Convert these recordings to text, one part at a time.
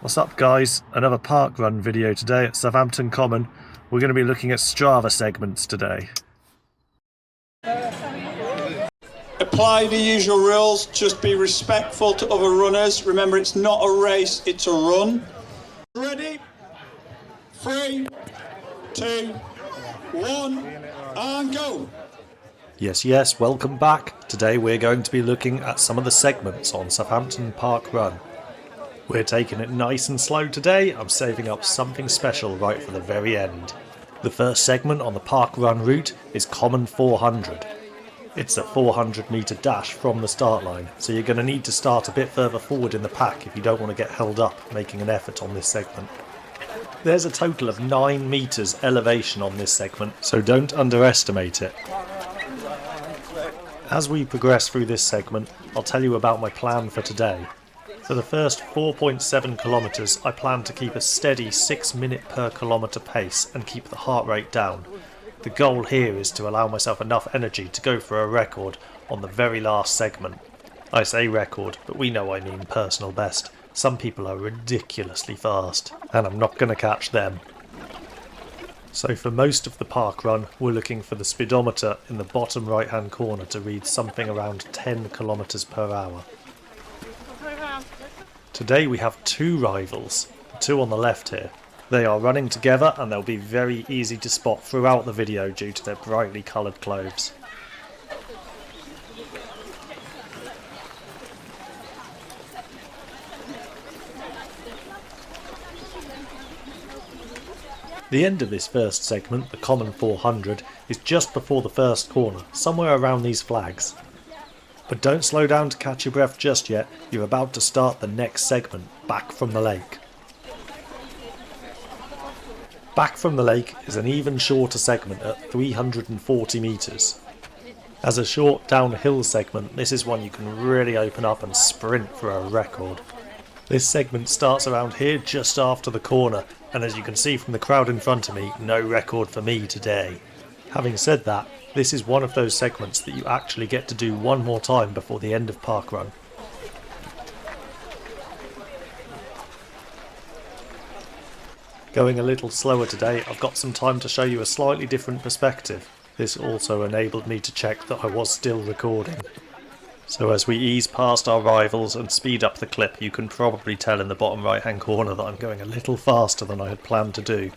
What's up guys, another parkrun video today at Southampton Common. We're going to be looking at Strava segments today. Apply the usual rules, just be respectful to other runners. Remember, it's not a race, it's a run. Ready? 3, 2, 1, and go! Yes, welcome back. Today we're going to be looking at some of the segments on Southampton Parkrun. We're taking it nice and slow today. I'm saving up something special right for the very end. The first segment on the parkrun route is Common 400. It's a 400 metre dash from the start line, so you're going to need to start a bit further forward in the pack if you don't want to get held up making an effort on this segment. There's a total of 9 metres elevation on this segment, so don't underestimate it. As we progress through this segment, I'll tell you about my plan for today. For the first 4.7 kilometres, I plan to keep a steady 6 minute per kilometre pace and keep the heart rate down. The goal here is to allow myself enough energy to go for a record on the very last segment. I say record, but we know I mean personal best. Some people are ridiculously fast, and I'm not going to catch them. So for most of the parkrun, we're looking for the speedometer in the bottom right hand corner to read something around 10 kilometres per hour. Today we have 2 rivals, the 2 on the left here. They are running together and they'll be very easy to spot throughout the video due to their brightly coloured clothes. The end of this first segment, the Common 400, is just before the first corner, somewhere around these flags. But don't slow down to catch your breath just yet, you're about to start the next segment, Back from the Lake. Back from the Lake is an even shorter segment at 340 metres. As a short downhill segment, this is one you can really open up and sprint for a record. This segment starts around here just after the corner, and as you can see from the crowd in front of me, no record for me today. Having said that, this is one of those segments that you actually get to do one more time before the end of parkrun. Going a little slower today, I've got some time to show you a slightly different perspective. This also enabled me to check that I was still recording. So as we ease past our rivals and speed up the clip, you can probably tell in the bottom right hand corner that I'm going a little faster than I had planned to do.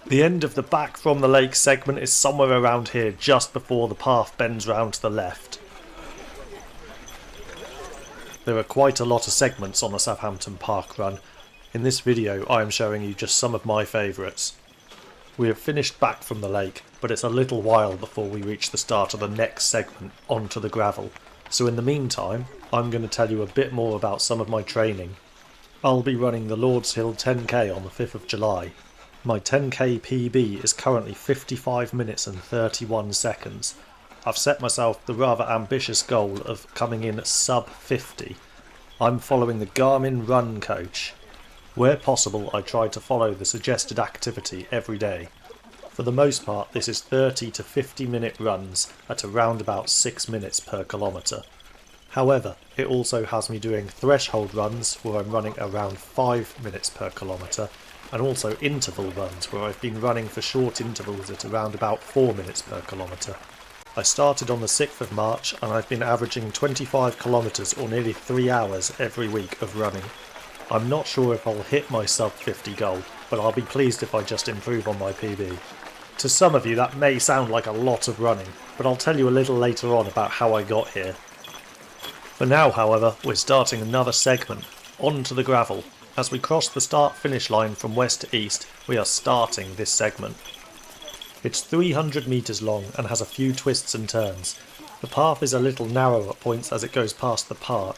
The end of the Back from the Lake segment is somewhere around here, just before the path bends round to the left. There are quite a lot of segments on the Southampton Parkrun. In this video I am showing you just some of my favourites. We have finished Back from the Lake, but it's a little while before we reach the start of the next segment, onto the gravel. So in the meantime, I'm going to tell you a bit more about some of my training. I'll be running the Lord's Hill 10k on the 5th of July. My 10k PB is currently 55 minutes and 31 seconds. I've set myself the rather ambitious goal of coming in sub 50. I'm following the Garmin Run Coach. Where possible, I try to follow the suggested activity every day. For the most part, this is 30 to 50 minute runs at around about 6 minutes per kilometre. However, it also has me doing threshold runs where I'm running around 5 minutes per kilometre, and also interval runs where I've been running for short intervals at around about 4 minutes per kilometre. I started on the 6th of March and I've been averaging 25 kilometres or nearly 3 hours every week of running. I'm not sure if I'll hit my sub 50 goal, but I'll be pleased if I just improve on my PB. To some of you that may sound like a lot of running, but I'll tell you a little later on about how I got here. For now, however, we're starting another segment, onto the gravel. As we cross the start-finish line from west to east, we are starting this segment. It's 300 metres long and has a few twists and turns. The path is a little narrow at points as it goes past the park.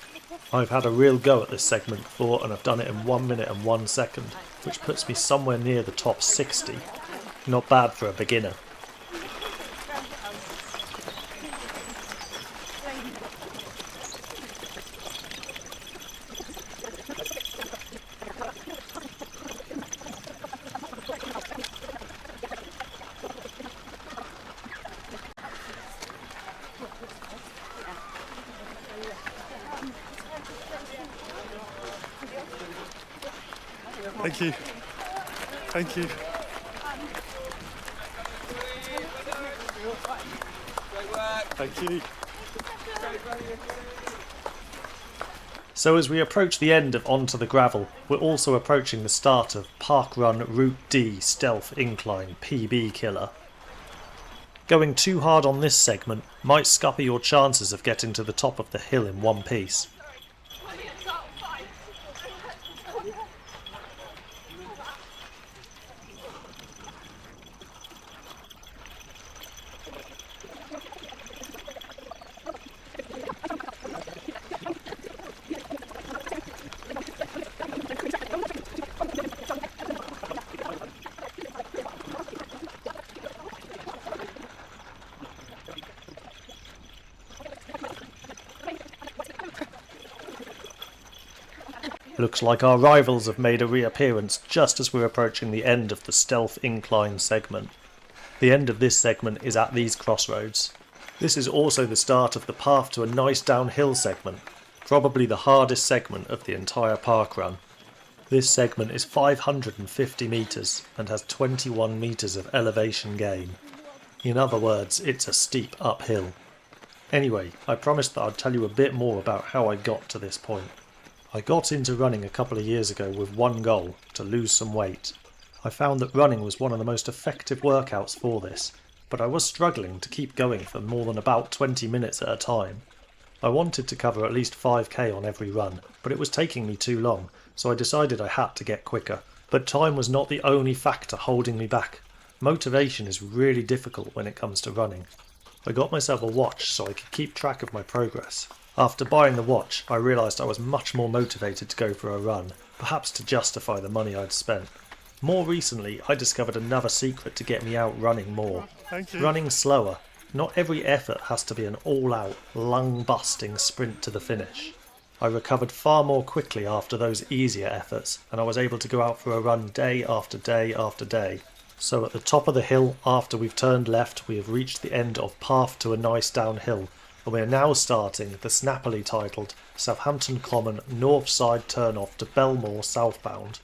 I've had a real go at this segment before and I've done it in 1 minute and 1 second, which puts me somewhere near the top 60. Not bad for a beginner. Thank you. Thank you. Thank you. So as we approach the end of Onto the Gravel, we're also approaching the start of Parkrun Route D Stealth Incline PB Killer. Going too hard on this segment might scupper your chances of getting to the top of the hill in one piece. Looks like our rivals have made a reappearance just as we're approaching the end of the Stealth Incline segment. The end of this segment is at these crossroads. This is also the start of the path to a nice downhill segment, probably the hardest segment of the entire parkrun. This segment is 550 metres and has 21 metres of elevation gain. In other words, it's a steep uphill. Anyway, I promised that I'd tell you a bit more about how I got to this point. I got into running a couple of years ago with one goal, to lose some weight. I found that running was one of the most effective workouts for this, but I was struggling to keep going for more than about 20 minutes at a time. I wanted to cover at least 5k on every run, but it was taking me too long, so I decided I had to get quicker. But time was not the only factor holding me back. Motivation is really difficult when it comes to running. I got myself a watch so I could keep track of my progress. After buying the watch, I realised I was much more motivated to go for a run, perhaps to justify the money I'd spent. More recently, I discovered another secret to get me out running more. Running slower. Not every effort has to be an all-out, lung-busting sprint to the finish. I recovered far more quickly after those easier efforts, and I was able to go out for a run day after day after day. So at the top of the hill, after we've turned left, we have reached the end of Path to a Nice Downhill, and we are now starting the snappily titled Southampton Common Northside turnoff to Bellemoor Southbound.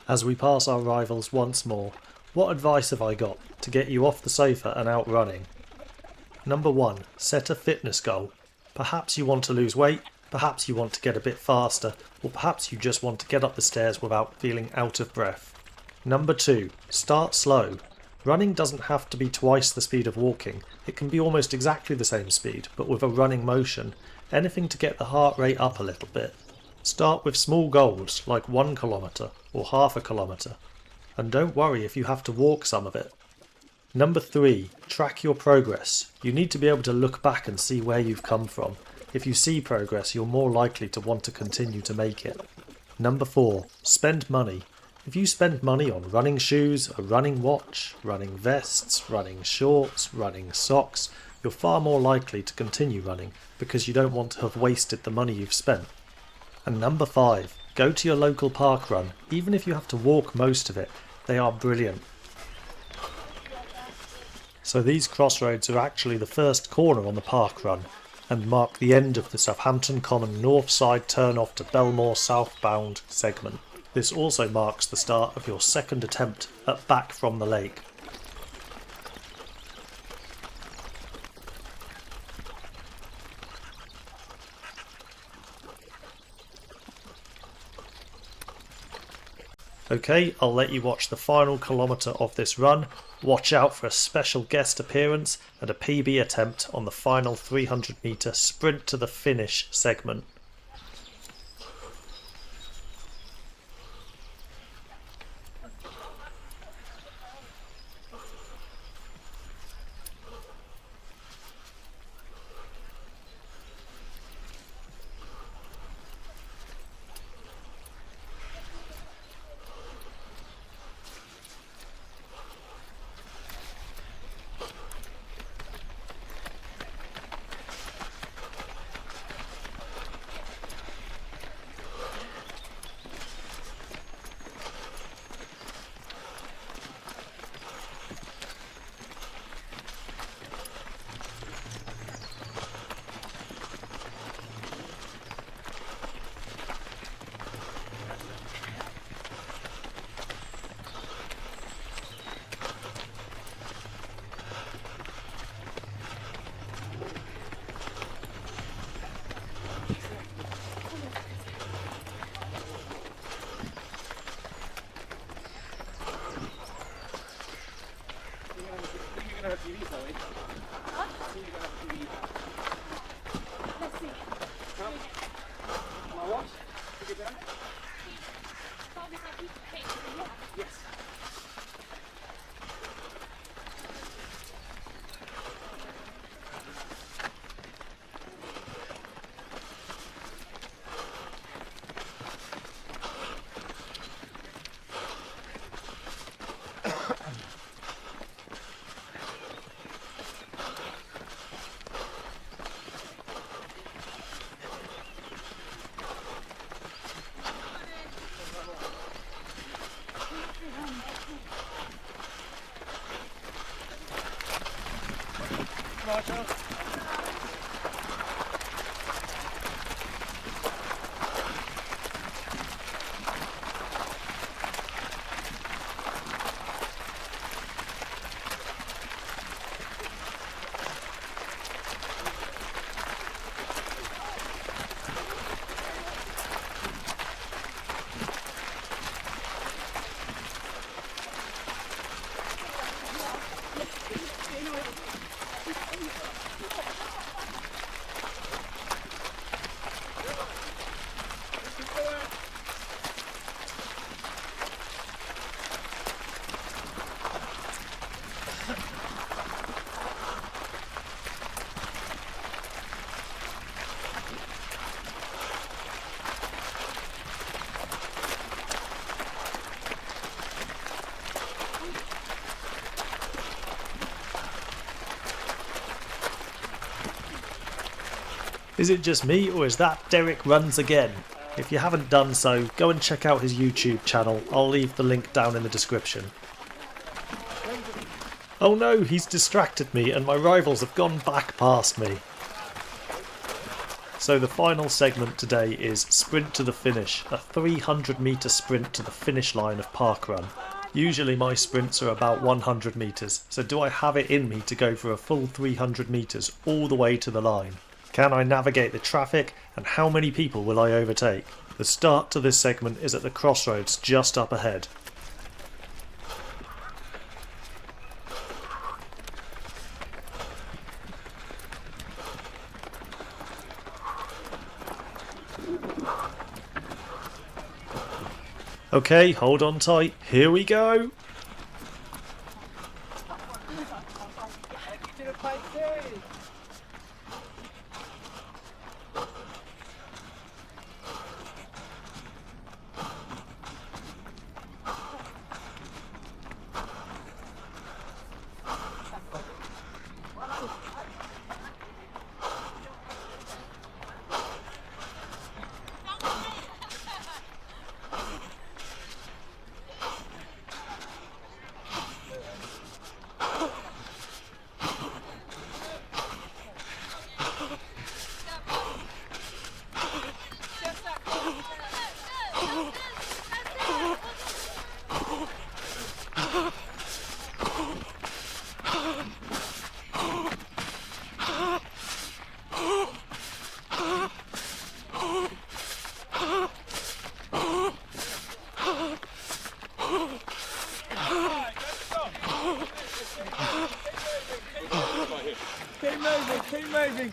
As we pass our rivals once more, what advice have I got to get you off the sofa and out running? Number 1. Set a fitness goal. Perhaps you want to lose weight, perhaps you want to get a bit faster, or perhaps you just want to get up the stairs without feeling out of breath. Number 2. Start slow. Running doesn't have to be twice the speed of walking, it can be almost exactly the same speed, but with a running motion, anything to get the heart rate up a little bit. Start with small goals, like 1 kilometre or half a kilometre, and don't worry if you have to walk some of it. Number 3. Track your progress. You need to be able to look back and see where you've come from. If you see progress, you're more likely to want to continue to make it. Number 4. Spend money. If you spend money on running shoes, a running watch, running vests, running shorts, running socks, you're far more likely to continue running because you don't want to have wasted the money you've spent. And number 5, go to your local parkrun. Even if you have to walk most of it, they are brilliant. So these crossroads are actually the first corner on the parkrun and mark the end of the Southampton Common Northside turnoff to Bellemoor Southbound segment. This also marks the start of your second attempt at back from the lake. Okay, I'll let you watch the final kilometre of this run. Watch out for a special guest appearance and a PB attempt on the final 300 metre sprint to the finish segment. Is it just me, or is that Derek Runs Again? If you haven't done so, go and check out his YouTube channel. I'll leave the link down in the description. Oh no, he's distracted me and my rivals have gone back past me. So the final segment today is Sprint to the Finish, a 300 metre sprint to the finish line of Parkrun. Usually my sprints are about 100 metres, so do I have it in me to go for a full 300 metres all the way to the line? Can I navigate the traffic, and how many people will I overtake? The start to this segment is at the crossroads just up ahead. Okay, hold on tight, here we go!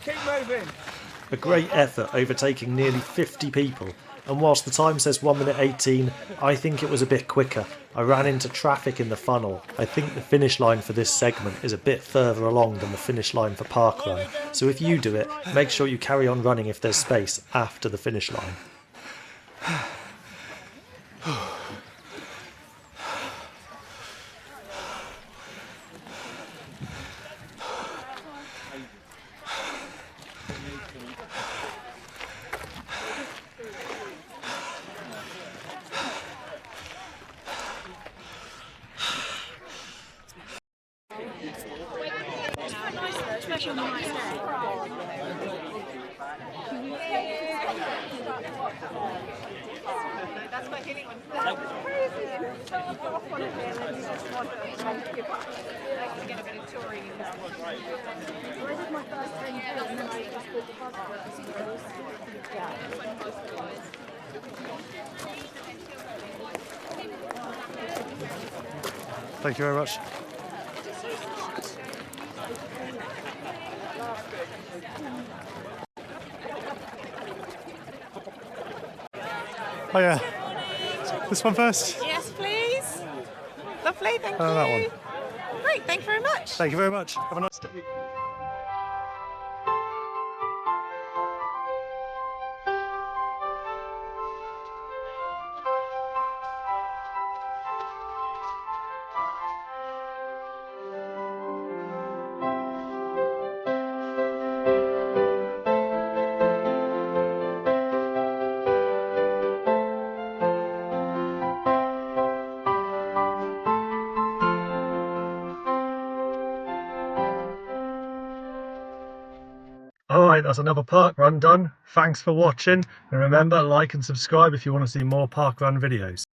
Keep moving. A great effort overtaking nearly 50 people, and whilst the time says 1 minute 18, I think it was a bit quicker. I ran into traffic in the funnel. I think the finish line for this segment is a bit further along than the finish line for Parkrun, so if you do it, make sure you carry on running if there's space after the finish line. Especially on a nice day. That's my hitting one. That's crazy. So off on it there and you just want to give up. I can get a bit of touring in this one. I did my first 10 kills and then I just bought the passport. Yeah. Thank you very much. Oh yeah. This one first? Yes, please. Lovely, thank you. That one. Great, thank you very much. Thank you very much. Have a nice day. Right, that's another park run done. Thanks for watching, and remember, like and subscribe if you want to see more park run videos.